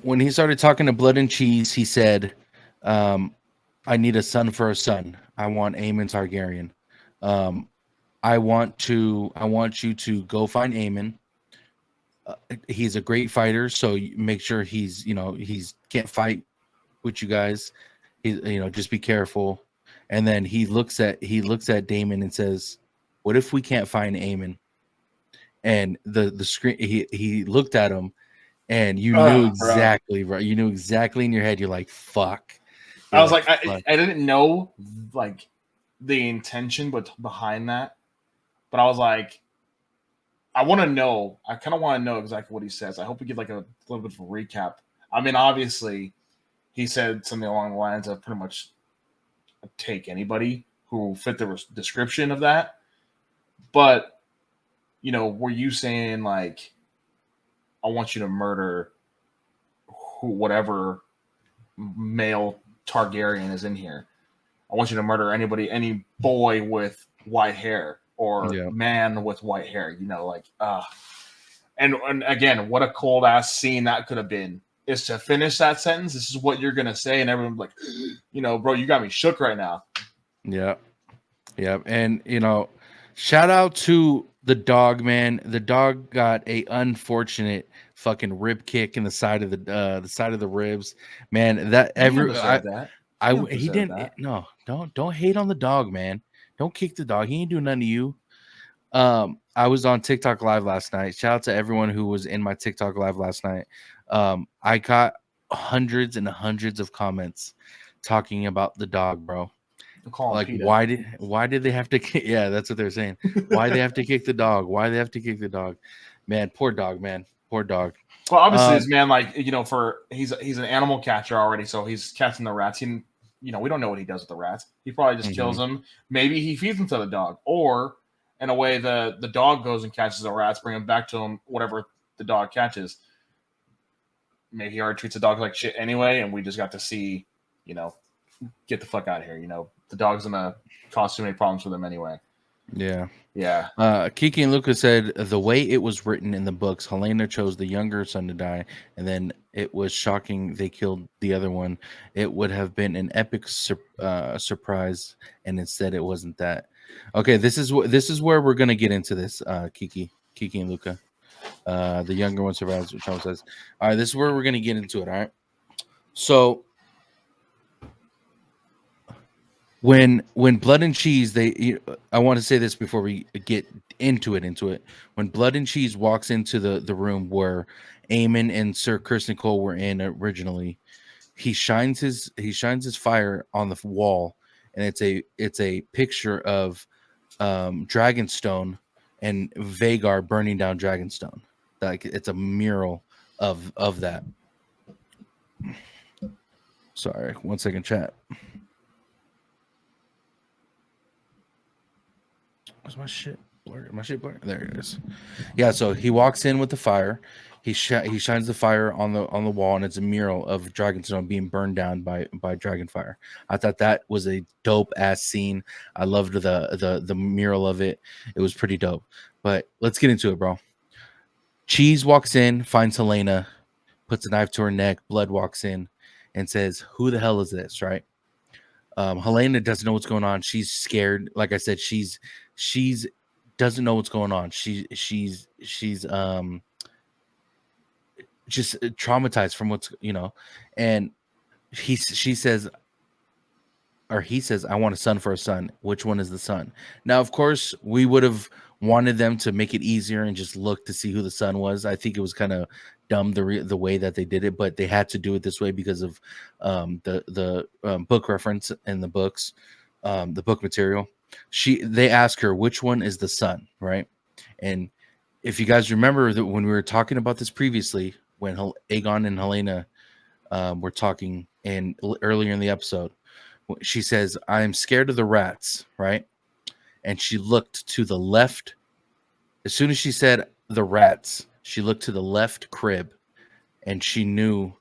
when he started talking to Blood and Cheese, he said, um, "I need a son for a son. I want Aemon Targaryen. Um, I want you to go find Aemon. He's a great fighter, so make sure he's can't fight with you guys. Just be careful." And then he looks at Damon and says, "What if we can't find Aemon?" And the screen he looked at him, and you knew Bro. exactly, right. You knew exactly in your head. You're like, "Fuck." I You're was like, like, I, "Fuck." I didn't know like the intention, but behind that. But I was like, I want to know. I kind of want to know exactly what he says. I hope we get like a little bit of a recap. I mean, obviously, he said something along the lines of pretty much take anybody who fit the description of that. But were you saying like, I want you to murder whatever male Targaryen is in here? I want you to murder any boy with white hair or Yeah. man with white hair. Like and again, what a cold ass scene that could have been. Is to finish that sentence. This is what you're gonna say, and everyone's like, bro, you got me shook right now. Yeah. Yeah. And shout out to the dog, man. The dog got a unfortunate fucking rib kick in the side of the ribs. Man, that He didn't every deserve that. He didn't he deserve didn't. that. No, don't hate on the dog, man. Don't kick the dog. He ain't doing nothing to you. I was on TikTok live last night. Shout out to everyone who was in my TikTok live last night. I got hundreds and hundreds of comments talking about the dog, bro. I'll call him Like, PETA. why did they have to yeah, that's what they're saying. Why they have to kick the dog? Why they have to kick the dog? Man, poor dog, man. Poor dog. Well, obviously, Um this man, like for he's an animal catcher already, so he's catching the rats. We don't know what he does with the rats. He probably just kills mhm. them. Maybe he feeds them to the dog, or in a way, the dog goes and catches the rats, bring them back to him. Whatever the dog catches, maybe he already treats the dog like shit anyway, and we just got to see, you know, get the fuck out of here. The dog's gonna cause too many problems for them anyway. Yeah. Yeah, Kiki and Lucas said the way it was written in the books, Helena chose the younger son to die, and then it was shocking they killed the other one. It would have been an epic surprise, and instead it wasn't that. Okay, this is where we're gonna get into this. Kiki and Luca. The younger one survives, what Trump says. All right, this is where we're gonna get into it. All right. So when Blood and Cheese, I want to say this before we get into it. When Blood and Cheese walks into the room where Eamon and Sir Kirsten Cole were in originally, he shines his fire on the wall, and it's a picture of Dragonstone and Vagar burning down Dragonstone. Like, it's a mural of that. Sorry, 1 second, chat. Where's my shit blurred? My shit blurred. There it is. Yeah, so he walks in with the fire. He shines the fire on the wall, and it's a mural of Dragonstone being burned down by Dragonfire. I thought that was a dope ass scene. I loved the mural of it. It was pretty dope. But let's get into it, bro. Cheese walks in, finds Helaena, puts a knife to her neck. Blood walks in and says, "Who the hell is this?" Right? Helena doesn't know what's going on. She's scared. Like I said, she's doesn't know what's going on. She's just traumatized from and she says, or he says, "I want a son for a son. Which one is the son?" Now, of course, we would have wanted them to make it easier and just look to see who the son was. I think it was kind of dumb the way that they did it, but they had to do it this way because of the book reference in the books, the book material. They ask her which one is the son, right? And if you guys remember that when we were talking about this previously, when Aegon and Helena were talking and earlier in the episode, she says, "I am scared of the rats," right? And she looked to the left. As soon as she said the rats, she looked to the left crib, and she knew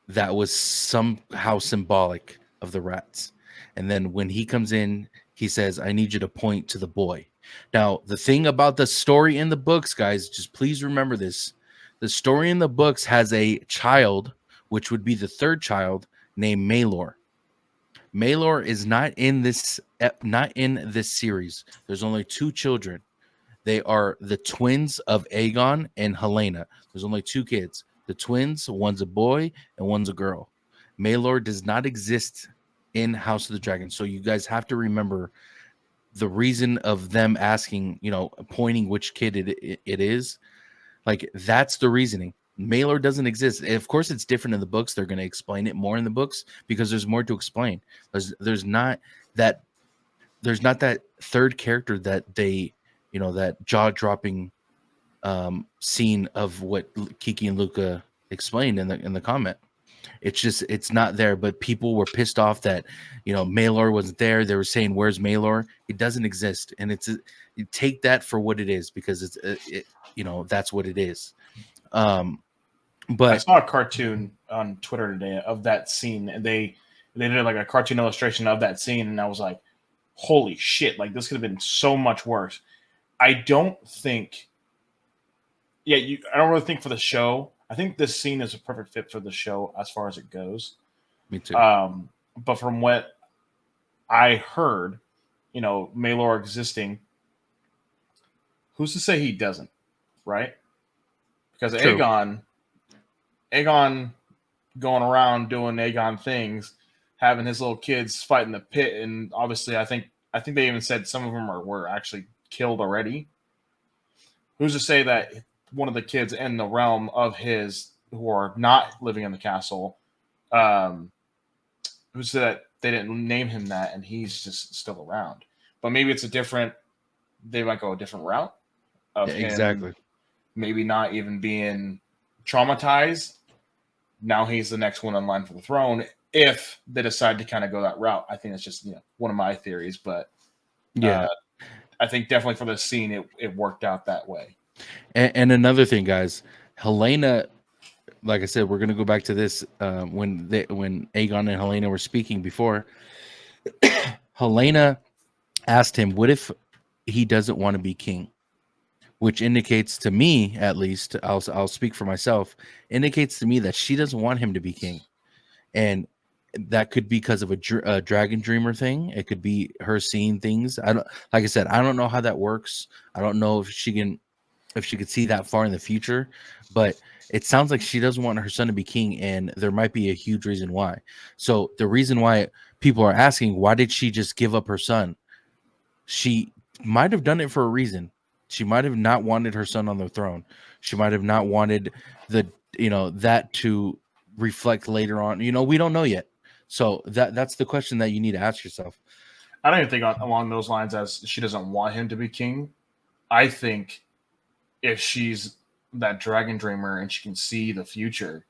that was somehow symbolic of the rats. And then when he comes in, he says, "I need you to point to the boy." Now, the thing about the story in the books, guys, just please remember this. The story in the books has a child which would be the third child, named Maelor. Maelor is not in this series. There's only two children. They are the twins of Aegon and Helaena. There's only two kids. The twins, one's a boy and one's a girl. Maelor does not exist in House of the Dragon. So you guys have to remember the reason of them asking, pointing which kid it is. Like, that's the reasoning. Maelor doesn't exist. Of course, it's different in the books. They're going to explain it more in the books because there's more to explain. There's not that third character that they, that jaw-dropping scene of what Kiki and Luca explained in the comment. It's not there. But people were pissed off that Maelor wasn't there. They were saying, "Where's Maelor?" It doesn't exist, and you take that for what it is, because that's what it is. I But saw a cartoon on Twitter today of that scene, and they did like a cartoon illustration of that scene, and I was like, "Holy shit! Like this could have been so much worse." I don't think. Yeah, I don't really think for the show. I think this scene is a perfect fit for the show as far as it goes. me too. But from what I heard, Maelor existing, who's to say he doesn't, right? Because True. Aegon going around doing Aegon things, having his little kids fight in the pit, and obviously, I think they even said some of them were actually killed already. Who's to say that one of the kids in the realm of his who are not living in the castle, um, who's that they didn't name him that and he's just still around? But maybe it's a different. They might go a different route Yeah, of him exactly. maybe not even being traumatized. Now he's the next one in line for the throne. If they decide to kind of go that route, I think that's just one of my theories. But Yeah. uh, I think definitely for this scene, it worked out that way. And another thing, guys, Helena, like I said, we're gonna go back to this when Aegon and Helena were speaking before. Helena asked him, "What if he doesn't want to be king?" Which indicates to me, at least, I'll speak for myself, indicates to me that she doesn't want him to be king, and that could be because of a dragon dreamer thing. It could be her seeing things. I don't, like I said, I don't know how that works. I don't know if she could see that far in the future, but it sounds like she doesn't want her son to be king, and there might be a huge reason why. So the reason why people are asking, why did she just give up her son? She might have done it for a reason. She might have not wanted her son on the throne. She might have not wanted the that to reflect later on. We don't know yet. So that's the question that you need to ask yourself. I don't even think along those lines as she doesn't want him to be king. I think if she's that dragon dreamer and she can see the future,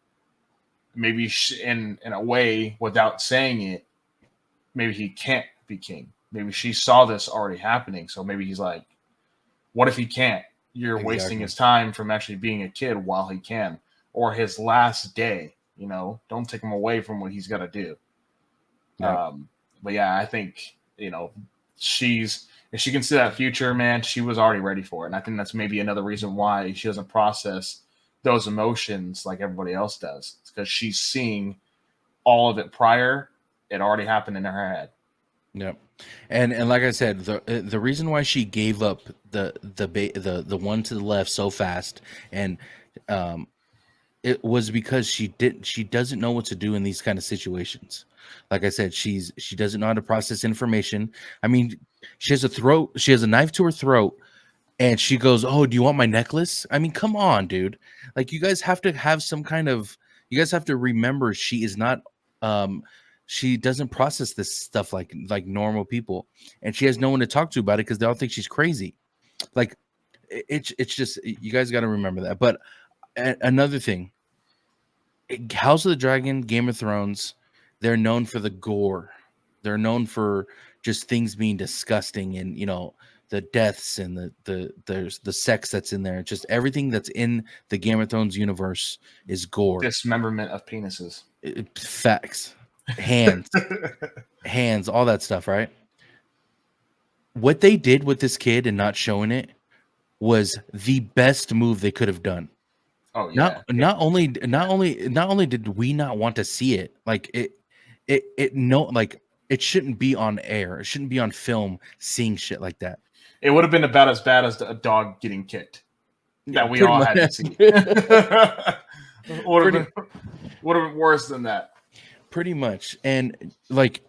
maybe in a way without saying it, maybe he can't be king. Maybe she saw this already happening, so maybe he's like, "What if he can't? You're wasting Exactly. his time from actually being a kid while he can, or his last day. Don't take him away from what he's got to do." Yep. But yeah, I think she's if she can see that future, man, she was already ready for it, and I think that's maybe another reason why she doesn't process those emotions like everybody else does. It's because she's seeing all of it prior. It already happened in her head. Yep. And like I said, the reason why she gave up the one to the left so fast, and um it was because she doesn't know what to do in these kind of situations. Like I said, she doesn't know how to process information. I mean, she has a knife to her throat, and she goes, "Oh, do you want my necklace?" I mean, come on, dude. Like, you guys have to have some kind of, you guys have to remember, she is not um she doesn't process this stuff like normal people, and she has no one to talk to about it because they all think she's crazy. Like, it's just, you guys got to remember that. But another thing, House of the Dragon, Game of Thrones, they're known for the gore. They're known for just things being disgusting, and the deaths and there's the sex that's in there. Just everything that's in the Game of Thrones universe is gore. Dismemberment of penises. Facts, hands, hands, all that stuff, right? What they did with this kid and not showing it was the best move they could have done. Oh Not yeah, not only yeah. not only did we not want to see it, like it no like it shouldn't be on air. It shouldn't be on film seeing shit like that. It would have been about as bad as a dog getting kicked Yeah, that we pretty all much. had to see. would have pretty been would have been worse than that. pretty much. And like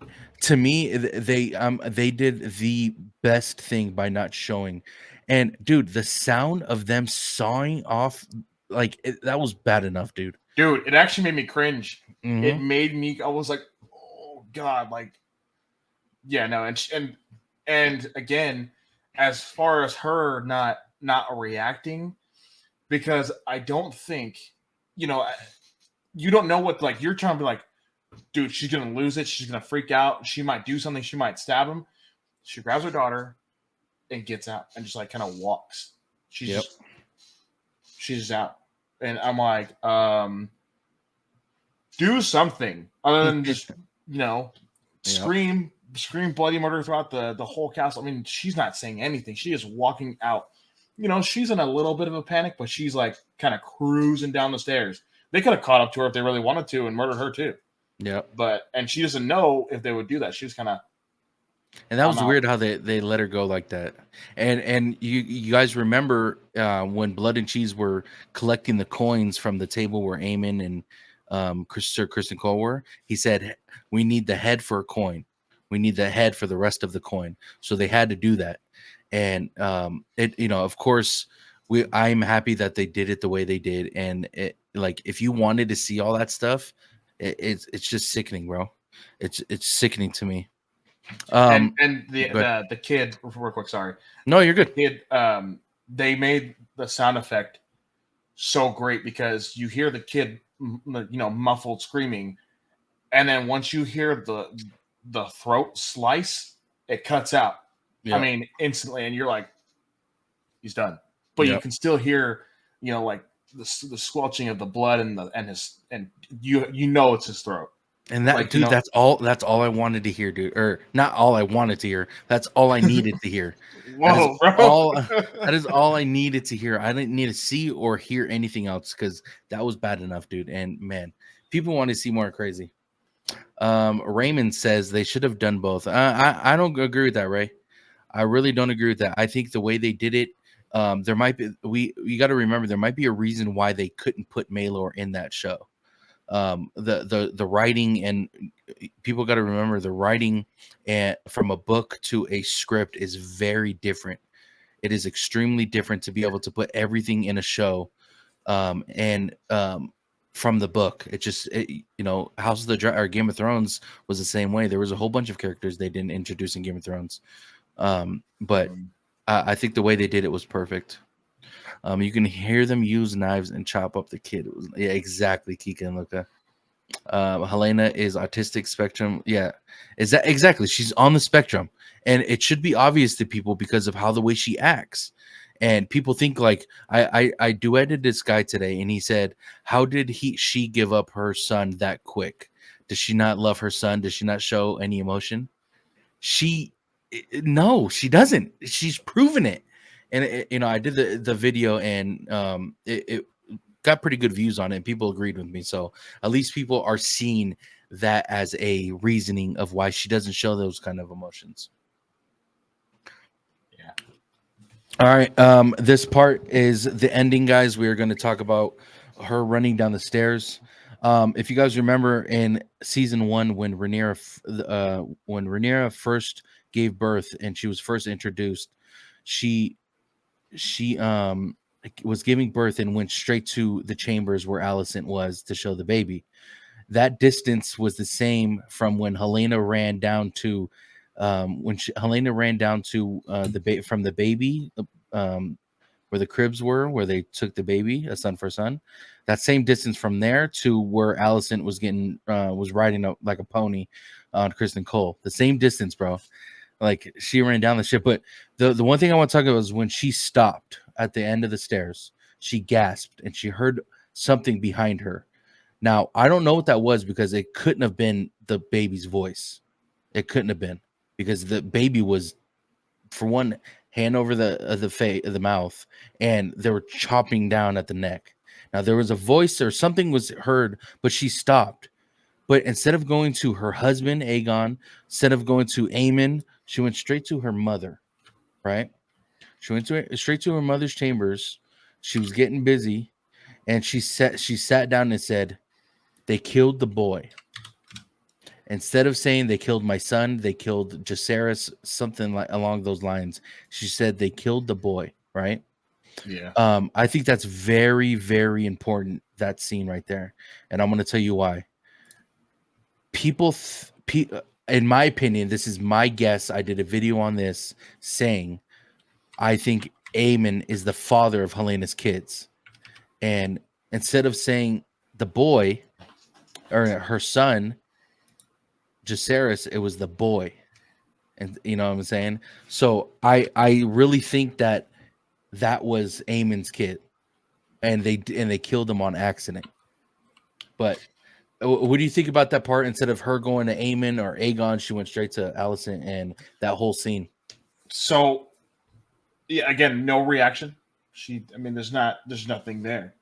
to me, they did the best thing by not showing. And dude, the sound of them sawing off, like that was bad enough, dude. Dude, it actually made me cringe. It Hmm. made me. I was like, oh god, like yeah, no, and again, as far as her not reacting, because I don't think, you know, you don't know what, like, you're trying to be like, dude, she's gonna lose it, she's gonna freak out, she might do something, she might stab him. She grabs her daughter and gets out and just like kind of walks. She's Yep. just she's just out, and I'm like, do something other than just Yep. scream bloody murder throughout the whole castle. I mean, she's not saying anything. She is walking out. She's in a little bit of a panic, but she's like kind of cruising down the stairs. They could have caught up to her if they really wanted to and murdered her too. Yep. And she doesn't know if they would do that. She was kind of, And that I'm was out. weird how they let her go like that. And you guys remember when Blood and Cheese were collecting the coins from the table where Eamon and Sir Kristen Cole were? He said, "We need the head for a coin. We need the head for the rest of the coin." So they had to do that. And it, of course, I'm happy that they did it the way they did. And it, like, if you wanted to see all that stuff, it's just sickening, bro. It's sickening to me. And the But the the kid, real quick, sorry, no, you're the good. kid, they made the sound effect so great because you hear the kid, muffled screaming, and then once you hear the throat slice, it cuts out. I Yep. mean, instantly, and you're like, he's done. But you Yep. can still hear, like the squelching of the blood and you know it's his throat. And that, Like dude, that's all I wanted to hear, dude. Or not all I wanted to hear. That's all I needed to hear. That is whoa, bro. all that is all I needed to hear. I didn't need to see or hear anything else because that was bad enough, dude. And man, people want to see more crazy. Raymond says they should have done both. I don't agree with that, Ray. I really don't agree with that. I think the way they did it, there might be you got to remember there might be a reason why they couldn't put Maylor in that show. The writing, and people got to remember the writing and from a book to a script is very different. It is extremely different to be able to put everything in a show, and from the book. House of the or Game of Thrones was the same way. There was a whole bunch of characters they didn't introduce in Game of Thrones, but I think the way they did it was perfect. You can hear them use knives and chop up the kid. It was, yeah, exactly, Kika and Luca. Helaena is autistic spectrum. Yeah, is that exactly? She's on the spectrum, and it should be obvious to people because of how the way she acts. And people think like I duetted this guy today, and he said, "How did she give up her son that quick? Does she not love her son? Does she not show any emotion? She no, she doesn't. She's proven it." And I did the video, and it got pretty good views on it, and people agreed with me. So at least people are seeing that as a reasoning of why she doesn't show those kind of emotions. Yeah. All right. This part is the ending, guys. We are going to talk about her running down the stairs. If you guys remember in season 1, when Rhaenyra first gave birth and she was first introduced, she was giving birth and went straight to the chambers where Alicent was to show the baby. That distance was the same from when Helaena ran down to Helaena ran down to from the baby, um, where the cribs were, where they took the baby, a son for a son. That same distance from there to where Alicent was riding like a pony on Kristen Cole. The same distance, bro. Like, she ran down the ship. But the one thing I want to talk about is when she stopped at the end of the stairs. She gasped and she heard something behind her. Now, I don't know what that was because it couldn't have been the baby's voice. It couldn't have been because the baby was, for one, hand over the mouth, and they were chopping down at the neck. Now there was a voice or something was heard, but she stopped. But instead of going to her husband Aegon, instead of going to Aemon, she went straight to her mother. Right? She went straight to her mother's chambers. She was getting busy, and she sat down and said, "They killed the boy." Instead of saying they killed my son, they killed Jacaerys, something like along those lines. She said they killed the boy, right? Yeah. I think that's very, very important, that scene right there. And I'm going to tell you why. In my opinion, this is my guess. I did a video on this saying I think Aemon is the father of Helena's kids. And instead of saying the boy or her son, Jacaerys, it was the boy. And you know what I'm saying? So I really think that was Aemon's kid, and they killed him on accident. But what do you think about that part? Instead of her going to Aemon or Aegon, she went straight to Allison and that whole scene. So yeah, again, no reaction. I mean, there's nothing there.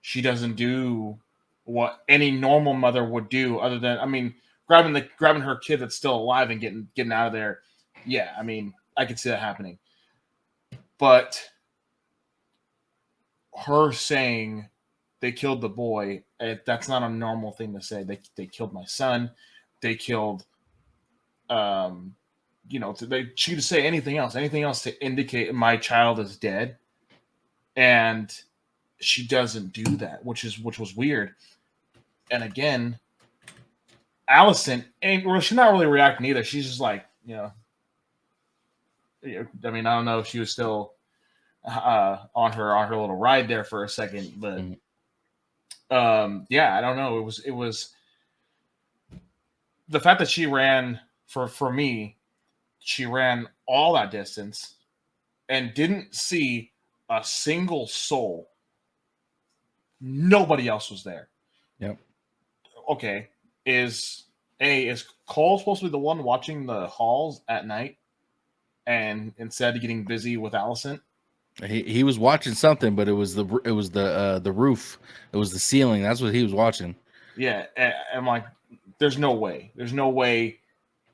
She doesn't do what any normal mother would do, other than, I mean, grabbing her kid that's still alive and getting out of there. Yeah, I mean, I could see that happening. But her saying they killed the boy, that's not a normal thing to say. They killed my son. They killed, um, she could say anything else to indicate my child is dead, and she doesn't do that, which was weird. And again, Allison ain't, well, she's not really reacting either. She's just like, I mean, I don't know if she was still on her little ride there for a second, but yeah, I don't know. It was the fact that she ran, for me, she ran all that distance and didn't see a single soul. Nobody else was there. Yep. Okay, is Cole supposed to be the one watching the halls at night, and instead of getting busy with Allison? He was watching something, but it was the roof. It was the ceiling. That's what he was watching. Yeah, I'm like, there's no way. There's no way,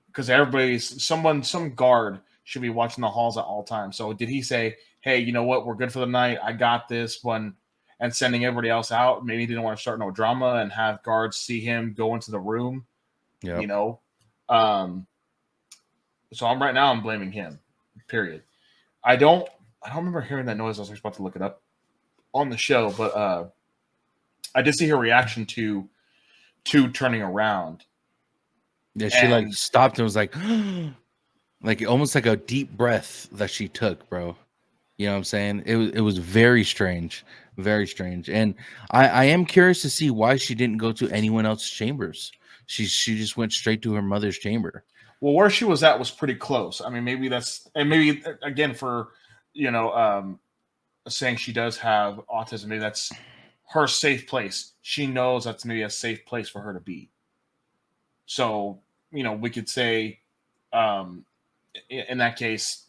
because some guard should be watching the halls at all times. So did he say, "Hey, you know what? We're good for the night. I got this one," and sending everybody else out? Maybe he didn't want to start no drama and have guards see him go into the room. Yeah. You know, um, so I'm blaming him. Period. I don't remember hearing that noise. I was about to look it up on the show, but I did see her reaction to turning around. Yeah, she like And stopped and was like, like almost like a deep breath that she took, bro. You know what I'm saying? It was very strange, very strange. And I am curious to see why she didn't go to anyone else's chambers. She just went straight to her mother's chamber. well, where she was at was pretty close. I mean, maybe again, for you know, saying she does have autism, maybe that's her safe place. She knows that's maybe a safe place for her to be. So, we could say, um, in that case,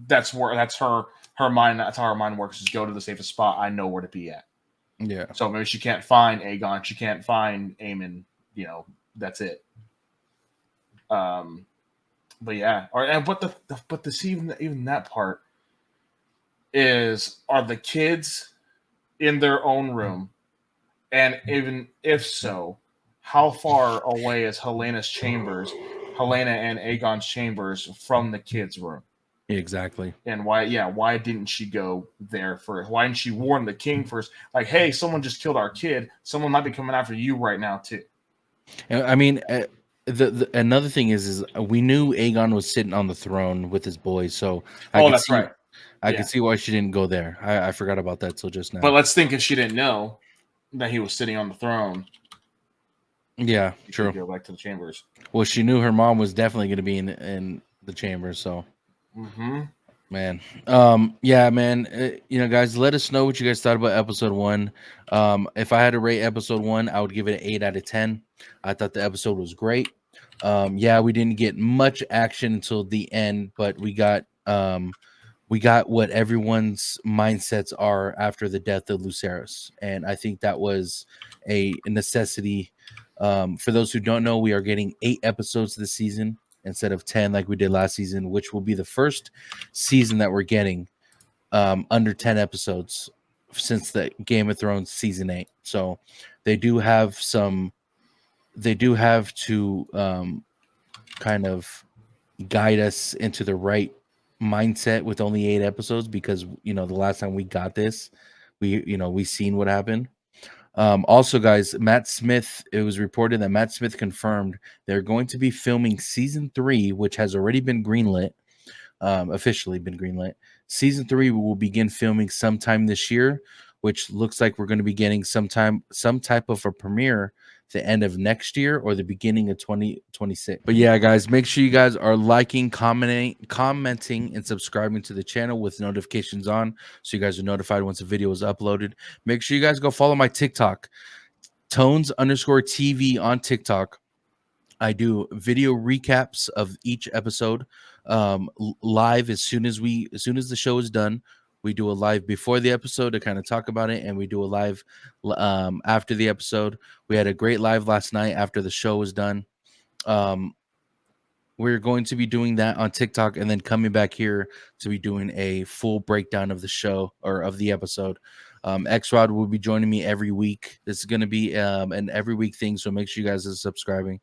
that's her mind. That's how her mind works: is go to the safest spot. I know where to be at. Yeah. So maybe she can't find Aegon. She can't find Aemon. That's it. Um, but yeah, but this even that part is, are the kids in their own room, and even if so, how far away is Helena's chambers, Helaena and Aegon's chambers, from the kids' room? Exactly. And why didn't she go there first? Why didn't she warn the king first? Like, hey, someone just killed our kid. Someone might be coming after you right now too. I mean, the another thing is we knew Aegon was sitting on the throne with his boys, so I Oh, could that's see right. I Yeah. could see why she didn't go there. I forgot about that till just now. But let's think, if she didn't know that he was sitting on the throne, Yeah, she true. could go back to the chambers. Well, she knew her mom was definitely going to be in the chamber, so Mm-hmm. man. Yeah, man. Guys, let us know what you guys thought about episode 1. If I had to rate episode 1, I would give it an 8 out of 10. I thought the episode was great. Yeah, we didn't get much action until the end, but we got we got what everyone's mindsets are after the death of Lucerys, and I think that was a necessity. For those who don't know, we are getting 8 episodes this season instead of 10 like we did last season, which will be the first season that we're getting under 10 episodes since the Game of Thrones season 8. So they do have to kind of guide us into the right mindset with only 8 episodes, because the last time we got this, we seen what happened. Also, guys, Matt Smith, it was reported that Matt Smith confirmed they're going to be filming season 3, which has already been greenlit, officially been greenlit. Season 3 will begin filming sometime this year, which looks like we're going to be getting some type of a premiere the end of next year or the beginning of 2026. But yeah, guys, make sure you guys are liking, commenting, and subscribing to the channel with notifications on, so you guys are notified once a video is uploaded. Make sure you guys go follow my TikTok, Tones_TV on TikTok. I do video recaps of each episode live as soon as the show is done. We do a live before the episode to kind of talk about it, and we do a live after the episode. We had a great live last night after the show was done. We're going to be doing that on TikTok, and then coming back here to be doing a full breakdown of the show or of the episode. X-Rod will be joining me every week. This is going to be an every week thing, so make sure you guys are subscribing.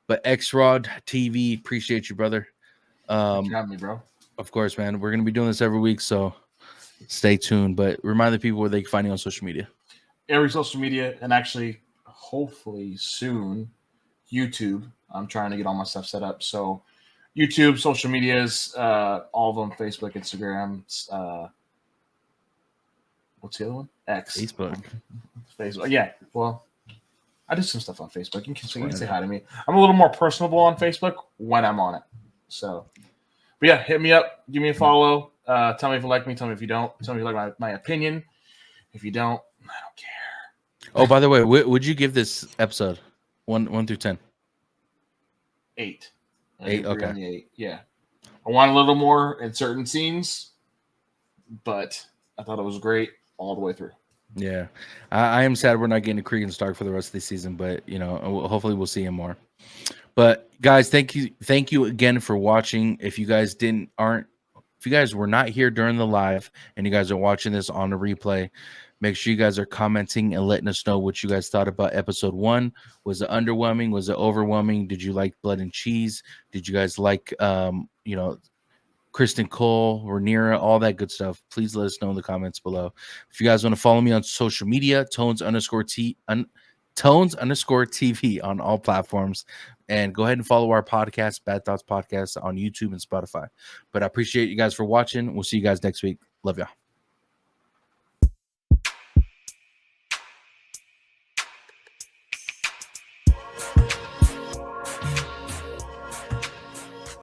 But X-Rod TV, appreciate you, brother. Thanks for having me, bro. Of course, man. We're going to be doing this every week, so stay tuned. But remind the people where they can find you on social media. Every social media, and actually, hopefully soon, YouTube. I'm trying to get all my stuff set up. So YouTube, social medias, all of them, Facebook, Instagram. What's the other one? X. Facebook. Yeah. Well, I do some stuff on Facebook. You can say hi to me. I'm a little more personable on Facebook when I'm on it. So, but yeah, hit me up. Give me a follow. Tell me if you like me. Tell me if you don't. Tell me if you like my opinion. If you don't, I don't care. Oh, by the way, would you give this episode 1 through 10? 8. 8. Okay. On the 8. Yeah. I want a little more in certain scenes, but I thought it was great all the way through. Yeah, I am sad we're not getting a Cregan Stark for the rest of the season, but hopefully we'll see him more. But guys, thank you again for watching. If you guys were not here during the live and you guys are watching this on the replay, make sure you guys are commenting and letting us know what you guys thought about episode 1. Was it underwhelming? Was it overwhelming? Did you like Blood and Cheese? Did you guys like Kristen Cole, Rhaenyra, all that good stuff? Please let us know in the comments below. If you guys want to follow me on social media, Tones_TV on all platforms. And go ahead and follow our podcast, Bad Thoughts Podcast, on YouTube and Spotify. But I appreciate you guys for watching. We'll see you guys next week. Love y'all.